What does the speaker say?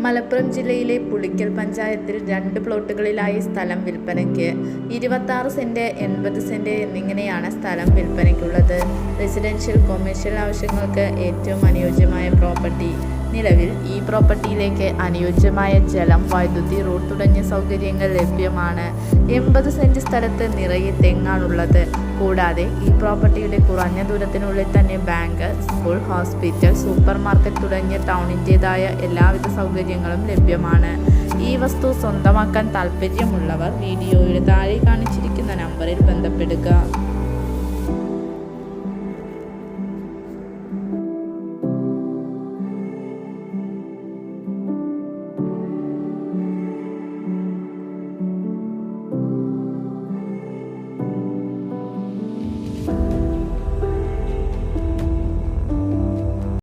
മലപ്പുറം ജില്ലയിലെ പുളിക്കൽ പഞ്ചായത്തിൽ 2 പ്ലോട്ടുകളിലായി സ്ഥലം വിൽപ്പനയ്ക്ക്. 26 സെന്റ്, 80 സെന്റ് എന്നിങ്ങനെയാണ് സ്ഥലം വിൽപ്പനയ്ക്കുള്ളത്. റെസിഡൻഷ്യൽ, കൊമേഴ്ഷ്യൽ ആവശ്യങ്ങൾക്ക് ഏറ്റവും അനുയോജ്യമായ പ്രോപ്പർട്ടി. നിലവിൽ ഈ പ്രോപ്പർട്ടിയിലേക്ക് അനുയോജ്യമായ ജലം, വൈദ്യുതി, റോഡ് തുടങ്ങിയ സൗകര്യങ്ങൾ ലഭ്യമാണ്. 80 സെന്റ് സ്ഥലത്ത് നിറയെ തെങ്ങാണുള്ളത്. കൂടാതെ ഈ പ്രോപ്പർട്ടിയുടെ കുറഞ്ഞ ദൂരത്തിനുള്ളിൽ തന്നെ bank, school, hospital, super market തുടങ്ങിയ ടൗണിൻ്റെതായ എല്ലാവിധ സൗകര്യങ്ങളും ലഭ്യമാണ്. ഈ വസ്തു സ്വന്തമാക്കാൻ താൽപ്പര്യമുള്ളവർ വീഡിയോയുടെ താഴെ കാണിച്ചിരിക്കുന്ന നമ്പറിൽ ബന്ധപ്പെടുക.